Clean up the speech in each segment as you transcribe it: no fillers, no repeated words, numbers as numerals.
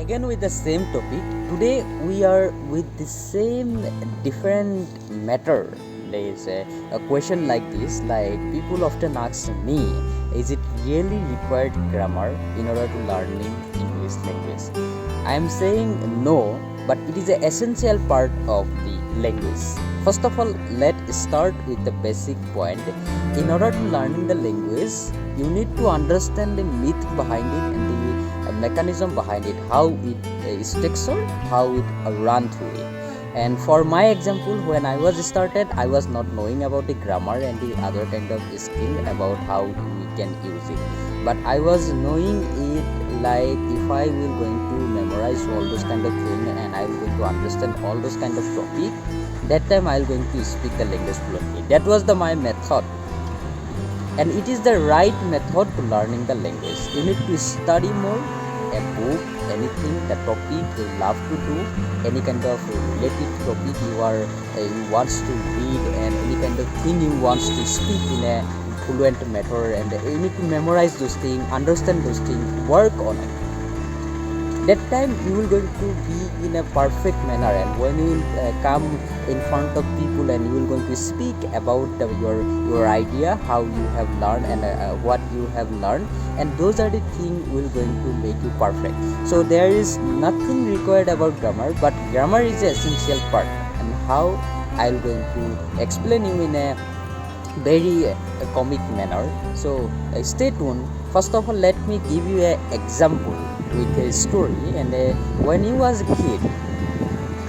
Again with the same topic. Today we are with the same different matter. There is a question like this, like people often ask me, is it really required grammar in order to learning English language? I am saying no, but it is an essential part of the language. First of all, let's start with the basic point. In order to learning the language, you need to understand the myth behind it and the mechanism behind it, how it is structured, how it run through it. And for my example, when I was started, I was not knowing about the grammar and the other kind of skill about how we can use it. But I was knowing it like if I will going to memorize all those kind of thing and I will going to understand all those kind of topic, that time I will going to speak the language fluently. That was my method. And it is the right method to learning the language. You need to study more, a book, anything, the topic you love to do, any kind of related topic you wants to read, and any kind of thing you wants to speak in a fluent manner, and you need to memorize those things, understand those things, work on it. That time you will going to be in a perfect manner, and when you will come in front of people and you will going to speak about your idea, how you have learned and what you have learned, and those are the things will going to make you perfect. So there is nothing required about grammar, but grammar is an essential part, and how I will going to explain you in a very comic manner. So stay tuned. First of all, let me give you an example with a story. And when you was a kid,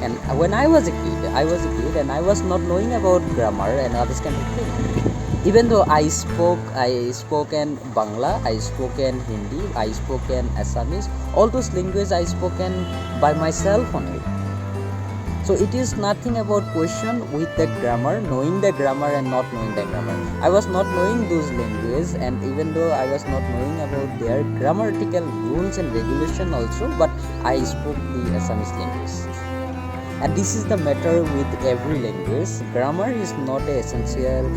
and when I was a kid and I was not knowing about grammar and all this kind of thing. Even though I spoken Bangla, I spoken Hindi, I spoken Assamese, all those languages I spoken by myself only. So it is nothing about question with the grammar, knowing the grammar and not knowing the grammar. I was not knowing those languages, and even though I was not knowing about their grammatical rules and regulation also, but I spoke the Assamese language. And this is the matter with every language. Grammar is not an essential.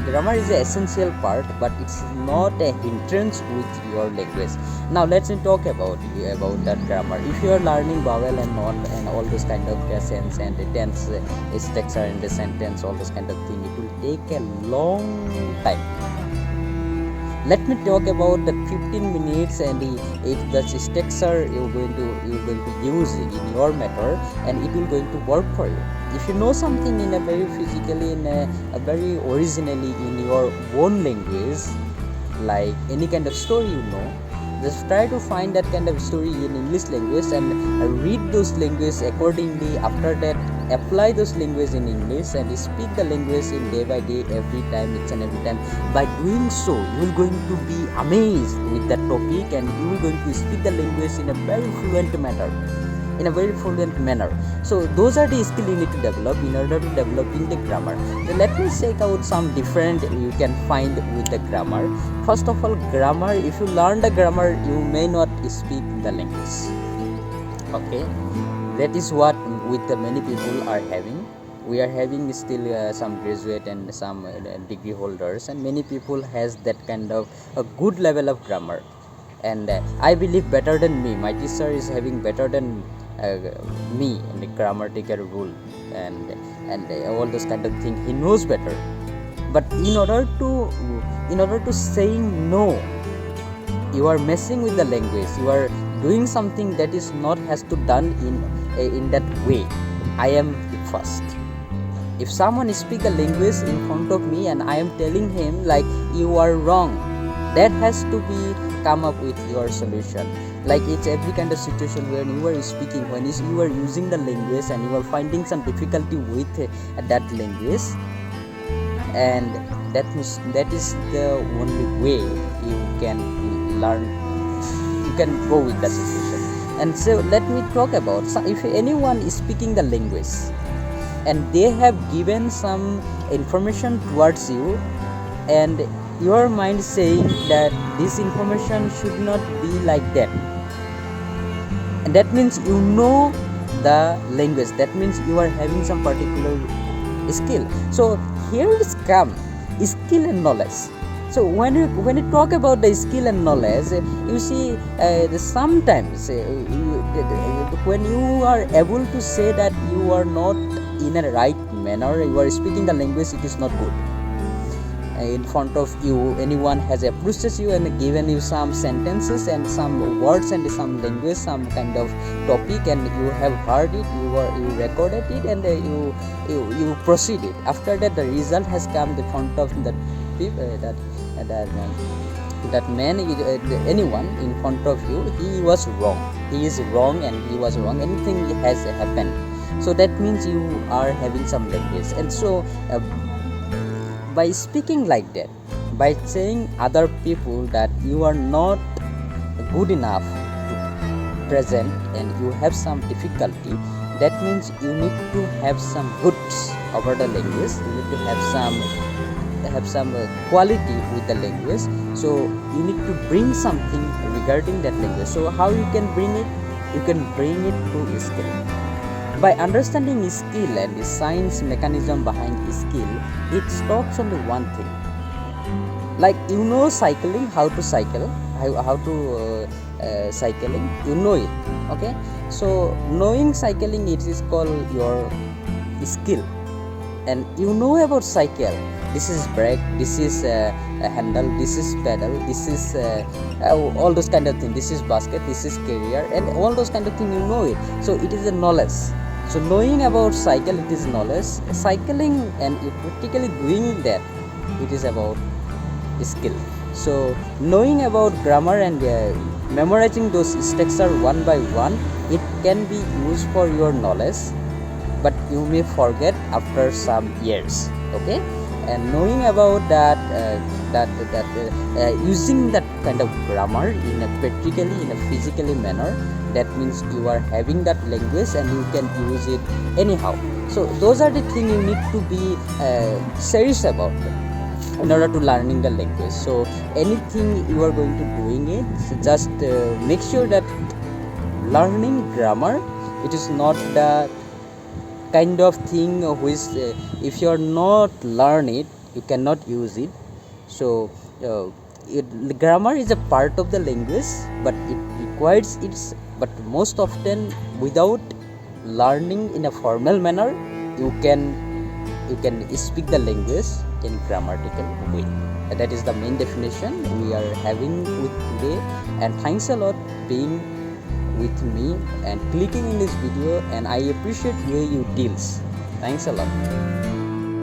Grammar is an essential part, but it's not a hindrance with your language. Now let's talk about that grammar. If you are learning vowel and not and all those kind of sense and the tense structure and the sentence, all those kind of thing, it will take a long time. Let me talk about the 15 minutes, and if the structure you're going to use in your matter, and it will going to work for you. If you know something in a very physically, in a very originally in your own language, like any kind of story you know, just try to find that kind of story in English language and read those languages accordingly. After that, apply those languages in English and speak the language in day by day, every time, each and every time. By doing so, you will going to be amazed with that topic, and you will going to speak the language in a very fluent manner. So those are the skills you need to develop in order to developing the grammar. So let me check out some different you can find with the grammar. First of all, grammar. If you learn the grammar, you may not speak the language. Okay, that is what with the many people are having. We are having still some graduate and some degree holders, and many people has that kind of a good level of grammar. And I believe better than me. My teacher is having better than me in the grammatical rule and all those kind of thing. He knows better. But in order to saying no, you are messing with the language. You are doing something that is not has to done in that way. I am the first. If someone speak the language in front of me and I am telling him like you are wrong, that has to be come up with your solution. Like it's every kind of situation where you are speaking, when you are using the language and you are finding some difficulty with that language, and that is the only way you can learn. You can go with that situation. And so let me talk about if anyone is speaking the language and they have given some information towards you, and your mind saying that this information should not be like that, and that means you know the language, that means you are having some particular skill. So here is come skill and knowledge. So when you talk about the skill and knowledge, you see sometimes when you are able to say that you are not in a right manner, you are speaking the language, it is not good. In front of you, anyone has approached you and given you some sentences and some words and some language, some kind of topic, and you have heard it, you recorded it, and you proceeded. After that, the result has come in front of that people, that man, anyone in front of you, he was wrong, he is wrong, and he was wrong, anything has happened. So that means you are having some language. And so by speaking like that, by saying other people that you are not good enough to present and you have some difficulty, that means you need to have some goods over the language, you need to have some quality with the language. So you need to bring something regarding that language. So how you can bring it? You can bring it through skill. By understanding skill and the science mechanism behind skill, it talks only one thing. Like cycling, how to cycle, how to cycling, you know it. Okay, so knowing cycling, it is called your skill. And about cycle, this is brake, this is a handle, this is pedal, this is all those kind of things, this is basket, this is carrier, and all those kind of things, it. So it is a knowledge. So knowing about cycle, it is knowledge. Cycling and you practically doing that, it is about skill. So knowing about grammar and memorizing those structure one by one, it can be used for your knowledge, but you may forget after some years. Okay, and knowing about that using that kind of grammar in a practically, in a physically manner, that means you are having that language and you can use it anyhow. So those are the things you need to be serious about in order to learning the language. So anything you are going to doing it, so just make sure that learning grammar, it is not the kind of thing which if you are not learn it, you cannot use it. So grammar is a part of the language, but it requires its, but most often without learning in a formal manner, you can speak the language in grammatical way. That is the main definition we are having with today. And thanks a lot being with me and clicking in this video, and I appreciate where you deals. Thanks a lot.